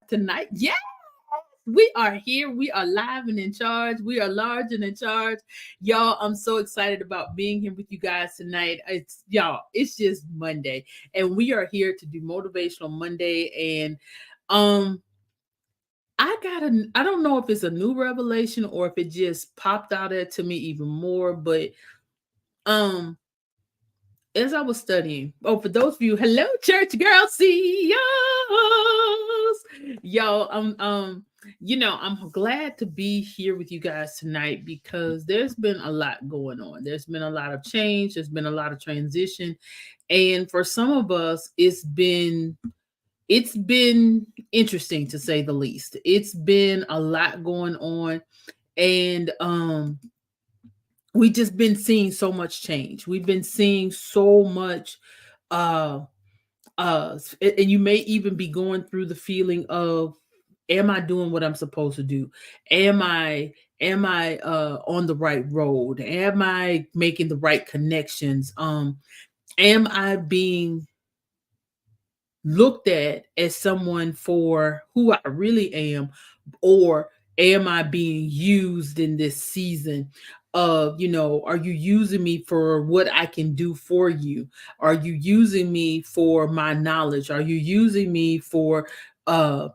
tonight. Yes, we are here. We are live and in charge. We are large and in charge. Y'all, I'm so excited about being here with you guys tonight. It's just Monday, and we are here to do Motivational Monday. And um, I don't know if it's a new revelation or if it just popped out at to me even more, but um as I was studying, for those of you, hello, church girl CEOs, yo, I'm glad to be here with you guys tonight because there's been a lot going on. There's been a lot of change. There's been a lot of transition, and for some of us, it's been interesting to say the least. It's been a lot going on, and we just been seeing so much change. We've been seeing so much uh and you may even be going through the feeling of, am I doing what I'm supposed to do? Am I on the right road? Am I making the right connections? Am I being looked at as someone for who I really am, or am I being used in this season of, are you using me for what I can do for you? Are you using me for my knowledge? Are you using me for uh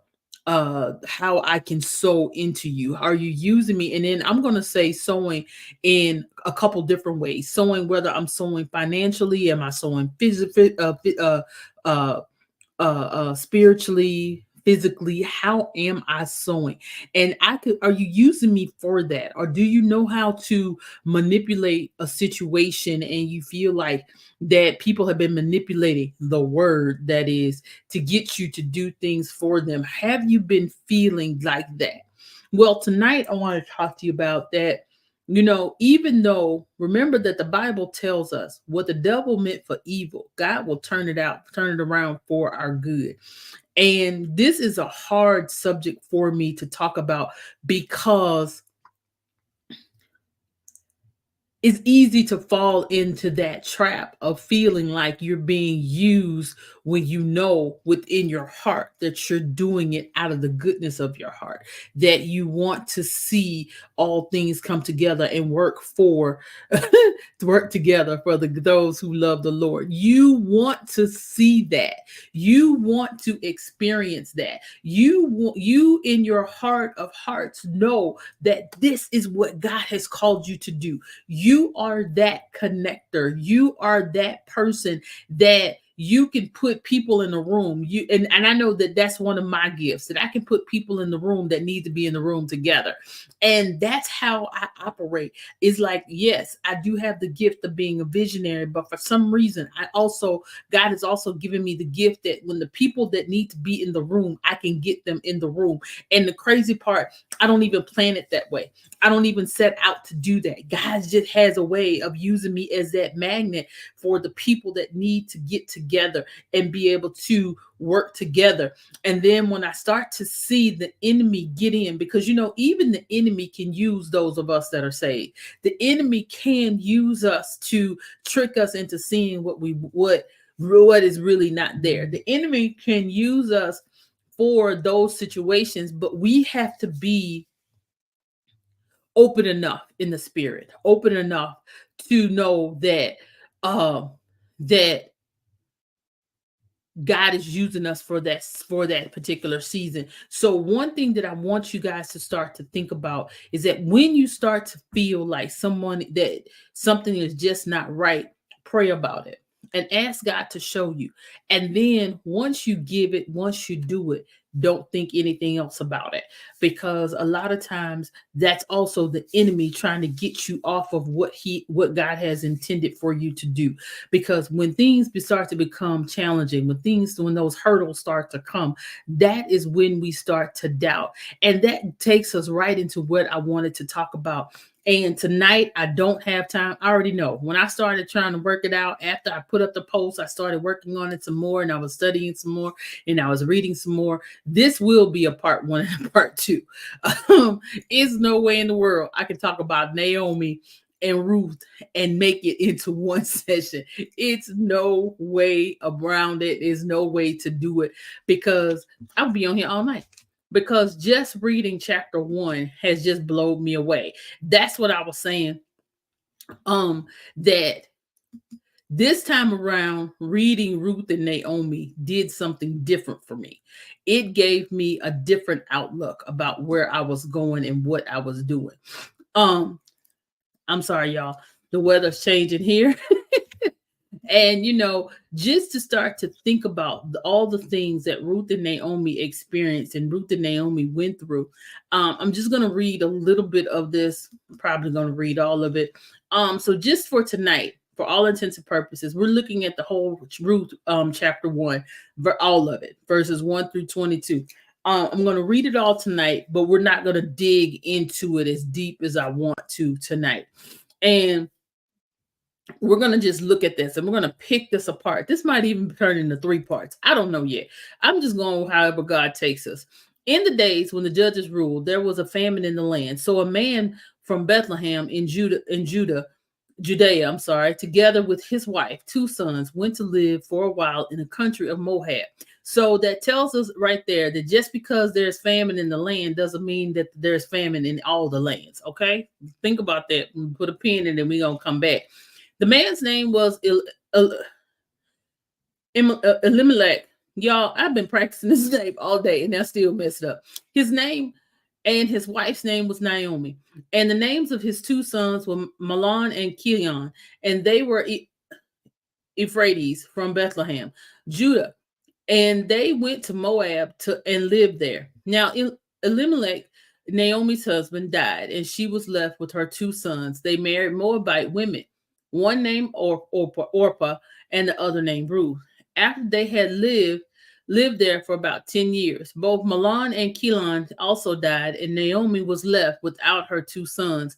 how I can sow into you? Are you using me? And then I'm going to say sowing in a couple different ways. Sowing, whether I'm sowing financially, am I sowing physically, spiritually, physically? How am I sowing? And are you using me for that? Or do you know how to manipulate a situation and you feel like that people have been manipulating the word, that is, to get you to do things for them? Have you been feeling like that? Well, tonight I want to talk to you about that. Even though, remember that the Bible tells us what the devil meant for evil, God will turn it around for our good. And this is a hard subject for me to talk about because it's easy to fall into that trap of feeling like you're being used when you know within your heart that you're doing it out of the goodness of your heart, that you want to see all things come together and work for to work together for those who love the Lord. You want to see that. You want to experience that. You in your heart of hearts know that this is what God has called you to do. You are that connector. You are that person that you can put people in the room. And I know that that's one of my gifts, that I can put people in the room that need to be in the room together. And that's how I operate. Is like, yes, I do have the gift of being a visionary, but for some reason, God has also given me the gift that when the people that need to be in the room, I can get them in the room. And the crazy part, I don't even plan it that way. I don't even set out to do that. God just has a way of using me as that magnet for the people that need to get together and be able to work together. And then when I start to see the enemy get in, because even the enemy can use those of us that are saved. The enemy can use us to trick us into seeing what is really not there. The enemy can use us for those situations, but we have to be open enough in the spirit, open enough to know that that God is using us for that particular season. So one thing that I want you guys to start to think about is that when you start to feel like something is just not right, pray about it and ask God to show you. And then once you do it, don't think anything else about it, because a lot of times that's also the enemy trying to get you off of what God has intended for you to do. Because when things start to become challenging, when those hurdles start to come, that is when we start to doubt. And that takes us right into what I wanted to talk about. And tonight, I don't have time. I already know when I started trying to work it out, after I put up the post, I started working on it some more, and I was studying some more, and I was reading some more. This will be a part one and a part two. Is no way in the world I can talk about Naomi and Ruth and make it into one session. It's no way around it. There's no way to do it because I'll be on here all night. Because just reading chapter 1 has just blown me away. That's what I was saying. That this time around, reading Ruth and Naomi did something different for me. It gave me a different outlook about where I was going and what I was doing. Um, I'm sorry, y'all. The weather's changing here. And just to start to think about all the things that Ruth and Naomi experienced and Ruth and Naomi went through. I'm just going to read a little bit of this. I'm probably going to read all of it. So just for tonight, for all intents and purposes, we're looking at the whole Ruth chapter 1, all of it, verses 1 through 22. I'm going to read it all tonight, but we're not going to dig into it as deep as I want to tonight. And we're going to just look at this and we're going to pick this apart. This might even turn into 3 parts. I don't know yet. I'm just going however God takes us. In the days when the judges ruled, there was a famine in the land. So a man from Bethlehem in Judea, together with his wife, 2 sons, went to live for a while in the country of Moab. So that tells us right there that just because there's famine in the land doesn't mean that there's famine in all the lands. Okay? Think about that. Put a pin in it and we're going to come back. The man's name was Elimelech. Y'all, I've been practicing this name all day and I still messed up. His name and his wife's name was Naomi. And the names of his 2 sons were Mahlon and Chilion. And they were Euphrates from Bethlehem, Judah. And they went to Moab and lived there. Now, Elimelech, Naomi's husband, died, and she was left with her 2 sons. They married Moabite women, one named Orpah and the other named Ruth. After they had lived there for about 10 years, both Mahlon and Chilion also died, and Naomi was left without her 2 sons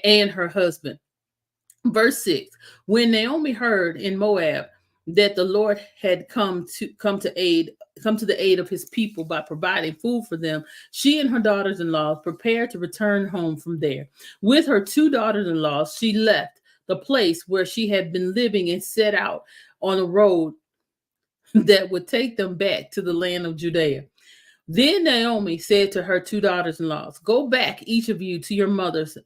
and her husband. Verse 6, when Naomi heard in Moab that the Lord had come to the aid of his people by providing food for them, she and her daughters-in-law prepared to return home from there. With her 2 daughters-in-law, she left the place where she had been living and set out on a road that would take them back to the land of Judea. Then Naomi said to her 2 daughters-in-law, go back, each of you, to your mother's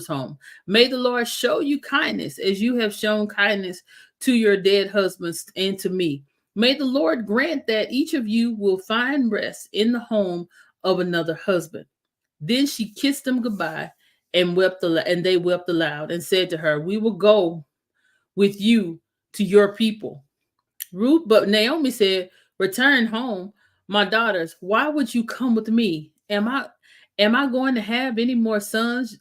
home. May the Lord show you kindness as you have shown kindness to your dead husbands and to me. May the Lord grant that each of you will find rest in the home of another husband. Then she kissed them goodbye and they wept aloud and said to her, we will go with you to your people. But Naomi said, return home. My daughters, why would you come with me? Am I going to have any more sons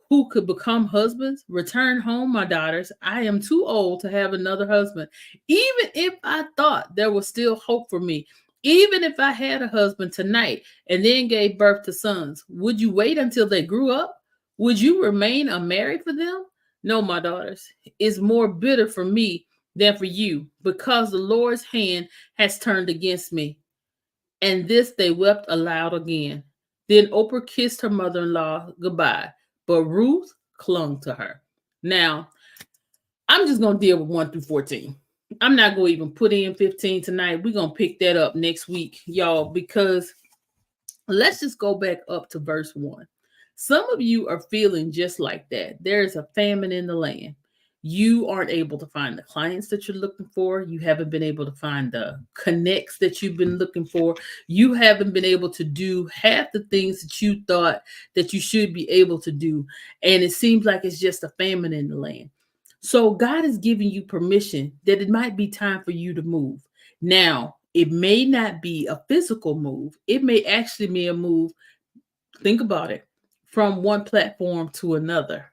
who could become husbands? Return home, my daughters. I am too old to have another husband. Even if I thought there was still hope for me, even if I had a husband tonight and then gave birth to sons, would you wait until they grew up? Would you remain unmarried for them? No, my daughters. It's more bitter for me than for you, because the Lord's hand has turned against me. And this they wept aloud again. Then Oprah kissed her mother-in-law goodbye, but Ruth clung to her. Now, I'm just going to deal with 1 through 14. I'm not going to even put in 15 tonight. We're going to pick that up next week, y'all, because let's just go back up to verse 1. Some of you are feeling just like that. There's a famine in the land. You aren't able to find the clients that you're looking for. You haven't been able to find the connects that you've been looking for. You haven't been able to do half the things that you thought that you should be able to do. And it seems like it's just a famine in the land. So God is giving you permission that it might be time for you to move. Now, it may not be a physical move. It may actually be a move, think about it, from one platform to another,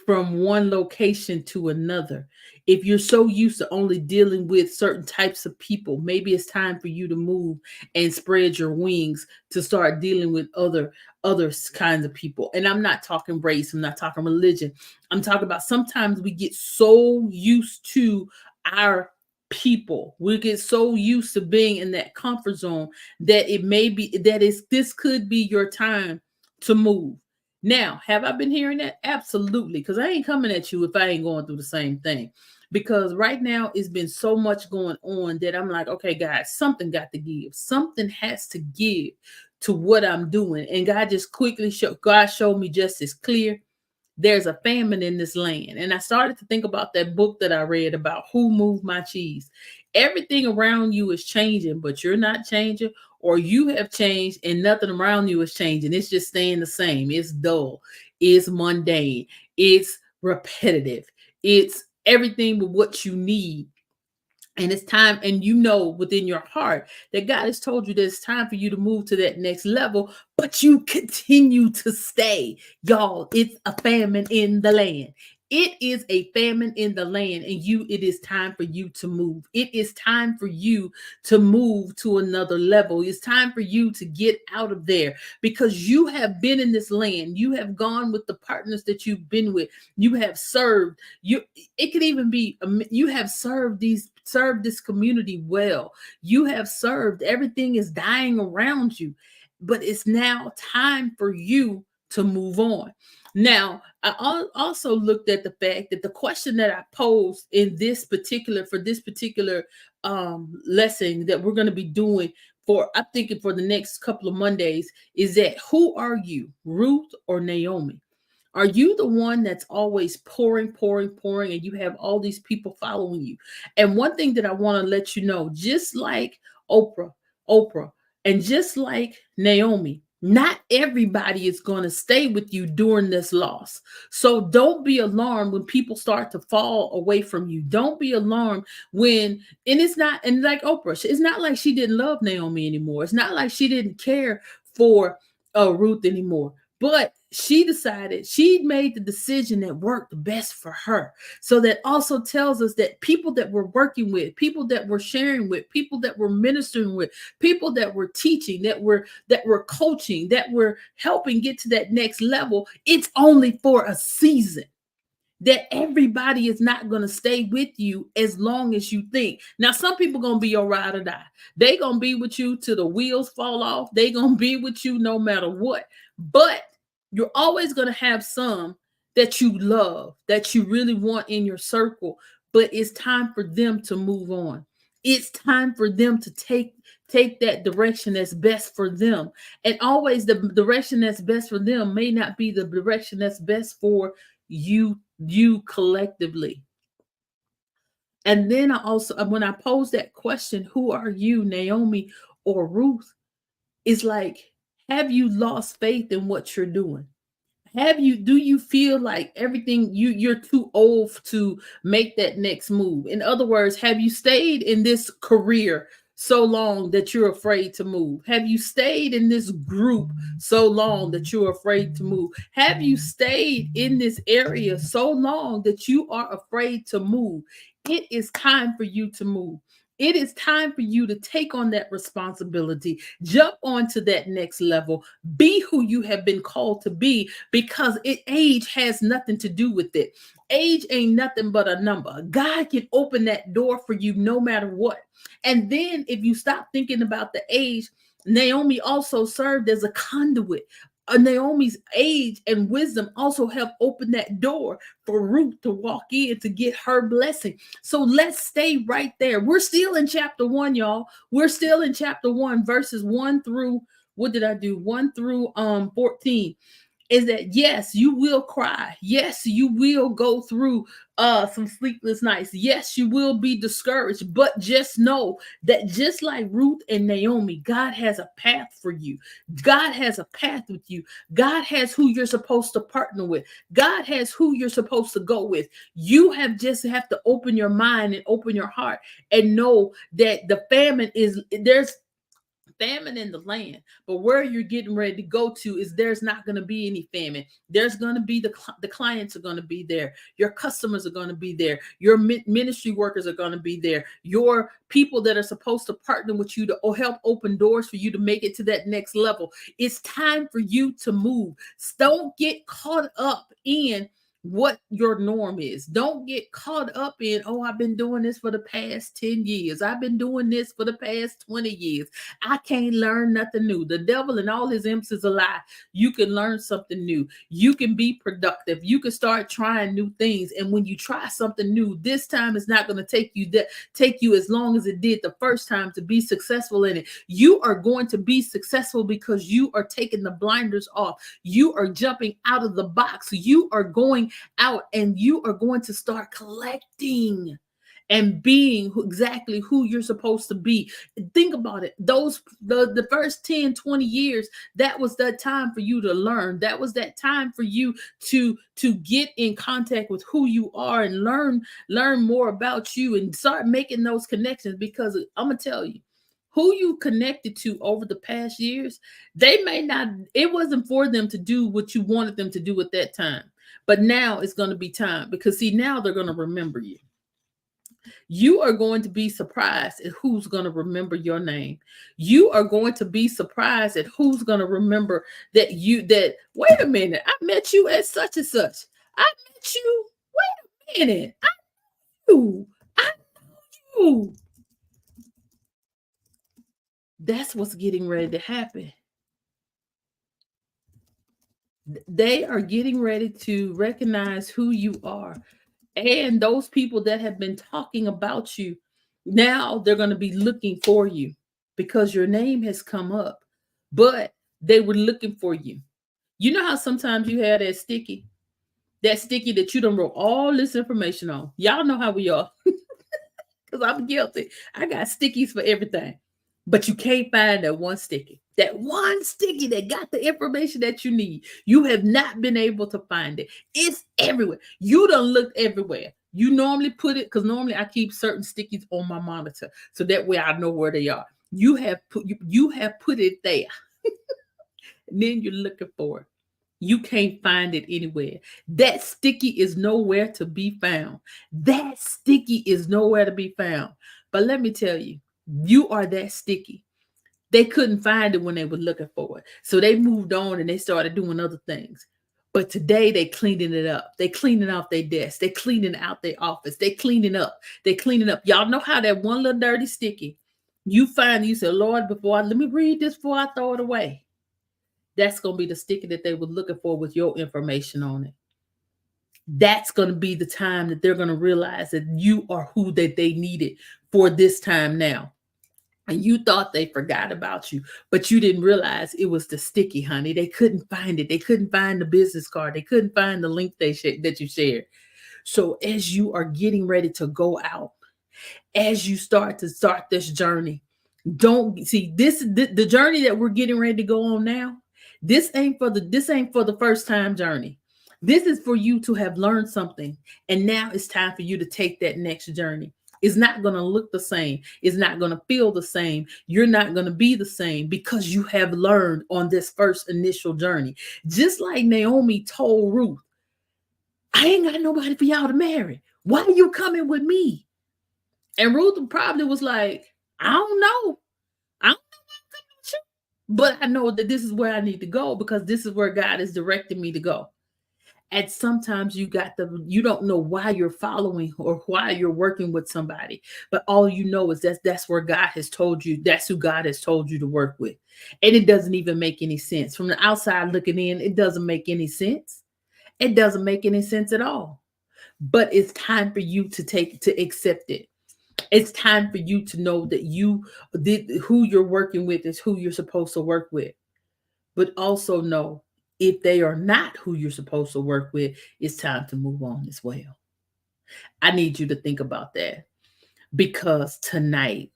from one location to another. If you're so used to only dealing with certain types of people, maybe it's time for you to move and spread your wings to start dealing with other kinds of people. And I'm not talking race, I'm not talking religion. I'm talking about sometimes we get so used to our people. We get so used to being in that comfort zone that this could be your time to move. Now, have I been hearing that? Absolutely, because I ain't coming at you if I ain't going through the same thing. Because right now it's been so much going on that I'm like, okay, guys, something got to give. Something has to give to what I'm doing. And God showed me just as clear, there's a famine in this land. And I started to think about that book that I read about Who Moved My Cheese. Everything around you is changing, but you're not changing, or you have changed and nothing around you is changing. It's just staying the same. It's dull, it's mundane, it's repetitive, it's everything but what you need. And it's time, and you know within your heart that God has told you that it's time for you to move to that next level, but you continue to stay. Y'all, it's a famine in the land. It is a famine in the land, and it is time for you to move. It is time for you to move to another level. It's time for you to get out of there, because you have been in this land. You have gone with the partners that you've been with. You have served. It could even be you have served this community well. You have served. Everything is dying around you, but it's now time for you to move on. Now, also looked at the fact that the question that I posed in this particular lesson that we're going to be doing for, I'm thinking, for the next couple of Mondays, is that who are you, Ruth or Naomi? Are you the one that's always pouring, pouring, pouring, and you have all these people following you? And one thing that I want to let you know, just like Oprah, and just like Naomi, not everybody is going to stay with you during this loss. So don't be alarmed when people start to fall away from you. Don't be alarmed when, and it's not, and like Oprah, it's not like she didn't love Naomi anymore. It's not like she didn't care for Ruth anymore. But she made the decision that worked best for her. So that also tells us that people that we're working with, people that we're sharing with, people that we're ministering with, people that we're teaching, that we're coaching, that we're helping get to that next level, it's only for a season. That everybody is not going to stay with you as long as you think. Now, some people going to be your ride or die. They going to be with you till the wheels fall off. They going to be with you no matter what. But you're always going to have some that you love, that you really want in your circle. But it's time for them to move on. It's time for them to take that direction that's best for them. And always the direction that's best for them may not be the direction that's best for you collectively. And then I also, when I pose that question, who are you, Naomi or Ruth? It's like, have you lost faith in what you're doing? Do you feel like everything, you're too old to make that next move? In other words, have you stayed in this career so long that you're afraid to move? Have you stayed in this group so long that you're afraid to move? Have you stayed in this area so long that you are afraid to move? It is time for you to move. It is time for you to take on that responsibility, jump onto that next level, be who you have been called to be, because age has nothing to do with it. Age ain't nothing but a number. God can open that door for you no matter what. And then if you stop thinking about the age, Naomi also served as a conduit. Naomi's age and wisdom also helped open that door for Ruth to walk in to get her blessing. So let's stay right there. We're still in chapter 1, y'all. We're still in chapter 1, verses 1 through, what did I do? 1 through 14. Is that, yes, you will cry. Yes, you will go through some sleepless nights. Yes, you will be discouraged. But just know that just like Ruth and Naomi, God has a path for you. God has a path with you. God has who you're supposed to partner with. God has who you're supposed to go with. You have to open your mind and open your heart and know that there's famine in the land, but where you're getting ready to go to is, there's not going to be any famine. There's going to be the clients are going to be there, your customers are going to be there, your ministry workers are going to be there, your people that are supposed to partner with you to help open doors for you to make it to that next level. It's time for you to move. Don't get caught up in what your norm is. Don't get caught up in, oh, I've been doing this for the past 10 years. I've been doing this for the past 20 years. I can't learn nothing new. The devil and all his imps is a lie. You can learn something new. You can be productive. You can start trying new things. And when you try something new, this time it's not going to take you as long as it did the first time to be successful in it. You are going to be successful because you are taking the blinders off. You are jumping out of the box. You are going out and you are going to start collecting and being exactly who you're supposed to be. Think about it. The first 10, 20 years, that was that time for you to learn. That was that time for you to get in contact with who you are and learn more about you and start making those connections. Because I'm gonna tell you, who you connected to over the past years, they may not, it wasn't for them to do what you wanted them to do at that time. But now it's going to be time, because see, now they're going to remember you. You are going to be surprised at who's going to remember your name. You are going to be surprised at who's going to remember that wait a minute, I met you at such and such. I met you. Wait a minute. You. I know you. That's what's getting ready to happen. They are getting ready to recognize who you are. And those people that have been talking about you, now they're going to be looking for you because your name has come up, but they were looking for you. You know how sometimes you have that sticky that you done wrote all this information on. Y'all know how we are, because I'm guilty. I got stickies for everything, but you can't find that one sticky. That one sticky that got the information that you need. You have not been able to find it. It's everywhere. You done looked everywhere. You normally put it, because normally I keep certain stickies on my monitor, so that way I know where they are. You have put it there, and then you're looking for it. You can't find it anywhere. That sticky is nowhere to be found. That sticky is nowhere to be found. But let me tell you, you are that sticky. They couldn't find it when they were looking for it. So they moved on and they started doing other things. But today they cleaning it up. They cleaning off their desk. They cleaning out their office. They cleaning up. They cleaning up. Y'all know how that one little dirty sticky, you find, you say, Lord, let me read this before I throw it away. That's going to be the sticky that they were looking for with your information on it. That's going to be the time that they're going to realize that you are who that they needed for this time now. And you thought they forgot about you, but you didn't realize it was the sticky, honey. They couldn't find it. They couldn't find the business card. They couldn't find the link that you shared. So as you are getting ready to go out, as you start this journey, don't see this the journey that we're getting ready to go on now. This ain't for the first time journey. This is for you to have learned something, and now it's time for you to take that next journey. It's not going to look the same. It's not going to feel the same. You're not going to be the same, because you have learned on this first initial journey. Just like Naomi told Ruth, I ain't got nobody for y'all to marry. Why are you coming with me? And Ruth probably was like, I don't know. I don't know why I'm coming with you. But I know that this is where I need to go, because this is where God is directing me to go. And sometimes you don't know why you're following or why you're working with somebody, but all you know is that's where God has told you, that's who God has told you to work with. And it doesn't even make any sense. From the outside looking in, it doesn't make any sense. It doesn't make any sense at all. But it's time for you to accept it. It's time for you to know that who you're working with is who you're supposed to work with. But also know, if they are not who you're supposed to work with, it's time to move on as well. I need you to think about that, because tonight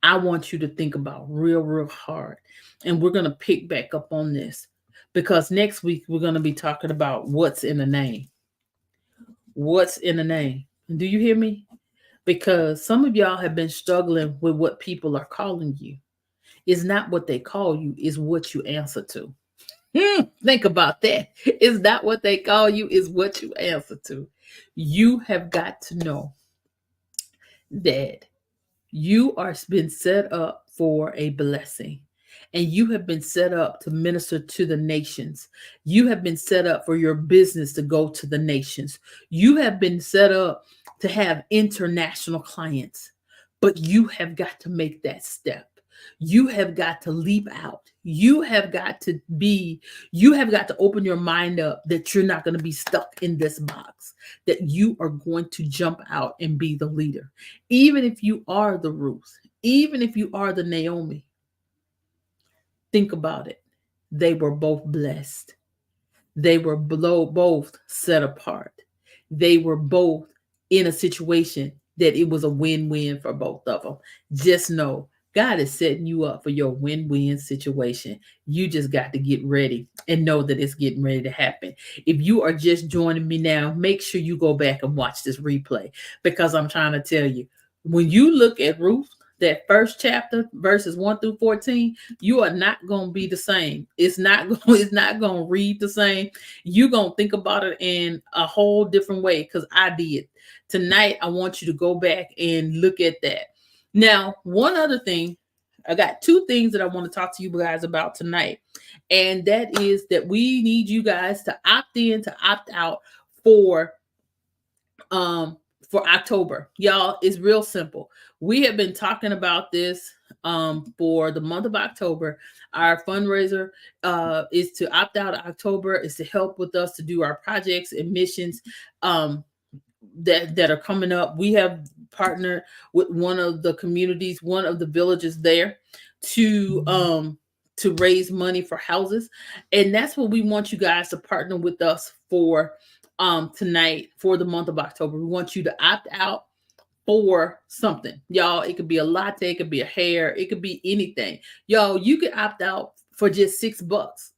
I want you to think about real hard. And we're going to pick back up on this, because next week we're going to be talking about what's in the name. What's in the name? Do you hear me? Because some of y'all have been struggling with what people are calling you. It's not what they call you, it's what you answer to. Think about that. It's not what they call you, is what you answer to. You have got to know that you are been set up for a blessing. and you have been set up to minister to the nations. You have been set up for your business to go to the nations. You have been set up to have international clients, but you have got to make that step. You have got to leap out. You have got to open your mind up that you're not going to be stuck in this box, that you are going to jump out and be the leader. Even if you are the Ruth, even if you are the Naomi, think about it. They were both blessed. They were both set apart. They were both in a situation that it was a win-win for both of them. Just know God is setting you up for your win-win situation. You just got to get ready and know that it's getting ready to happen. If you are just joining me now, make sure you go back and watch this replay, because I'm trying to tell you, when you look at Ruth, that first chapter, verses 1 through 14, you are not going to be the same. It's not going to read the same. You're going to think about it in a whole different way, because I did. Tonight, I want you to go back and look at that. Now, one other thing, I got two things that I want to talk to you guys about tonight. And that is that we need you guys to opt in, to opt out for um for October. Y'all, it's real simple. We have been talking about this for the month of October. Our fundraiser is to opt out of October, is to help with us to do our projects and missions that are coming up. We have partnered with one of the communities, one of the villages there, to raise money for houses. And that's what we want you guys to partner with us for tonight, for the month of October. We want you to opt out for something. Y'all, it could be a latte, it could be a hair, it could be anything. Y'all, you could opt out for just $6.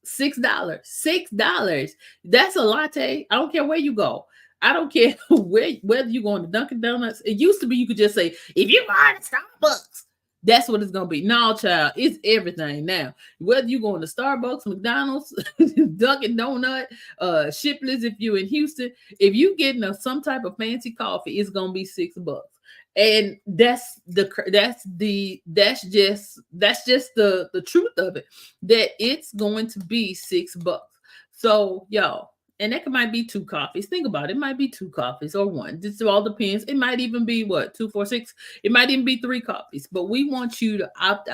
$6. That's a latte. I don't care where you go. I don't care whether you're going to Dunkin' Donuts. It used to be you could just say, if you go to Starbucks, that's what it's gonna be. No, child, it's everything now. Whether you're going to Starbucks, McDonald's, Dunkin' Donut, Shipley's if you're in Houston, if you getting some type of fancy coffee, it's gonna be $6. And that's just the truth of it, that it's going to be $6. So y'all, and that might be two coffees. Think about it. It might be two coffees or one. This all depends. It might even be what, 2, 4, 6. It might even be 3 coffees. But we want you to opt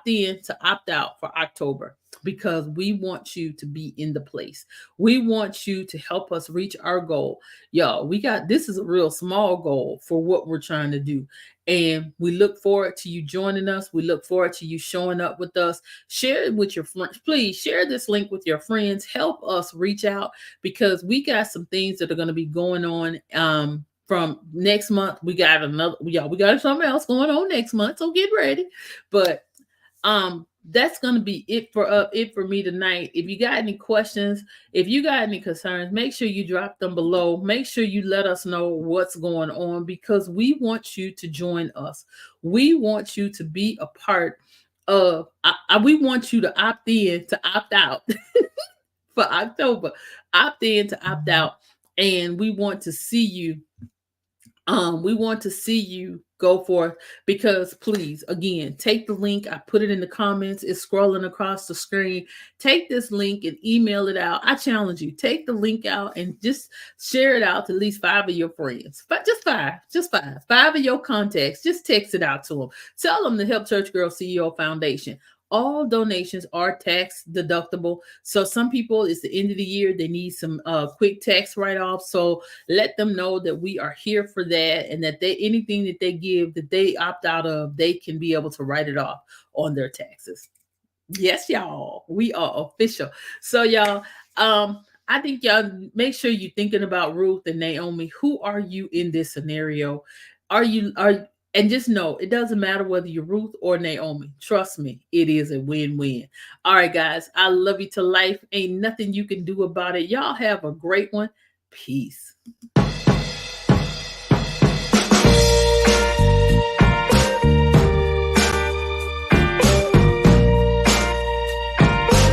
in to opt out for October, because we want you to be in the place. We want you to help us reach our goal. Y'all, this is a real small goal for what we're trying to do. And we look forward to you joining us. We look forward to you showing up with us. Share it with your friends. Please share this link with your friends. Help us reach out, because we got some things that are going to be going on. From next month, we got something else going on next month. So get ready. But that's gonna be it for me tonight. If you got any questions, if you got any concerns, make sure you drop them below. Make sure you let us know what's going on, because we want you to join us. We want you to be a part of. We want you to opt in to opt out for October. Opt in to opt out, and we want to see you. We want to see you go forth, because please, again, take the link. I put it in the comments. It's scrolling across the screen. Take this link and email it out. I challenge you. Take the link out and just share it out to at least 5 of your friends. But just 5 of your contacts. Just text it out to them. Tell them the Help Church Girl CEO Foundation. All donations are tax deductible. So some people, it's the end of the year, they need some quick tax write-off. So let them know that we are here for that, and that anything that they give, that they opt out of, they can be able to write it off on their taxes. Yes, y'all, we are official. So y'all, I think y'all make sure you're thinking about Ruth and Naomi. Who are you in this scenario? And just know, it doesn't matter whether you're Ruth or Naomi. Trust me, it is a win-win. All right, guys, I love you to life. Ain't nothing you can do about it. Y'all have a great one. Peace.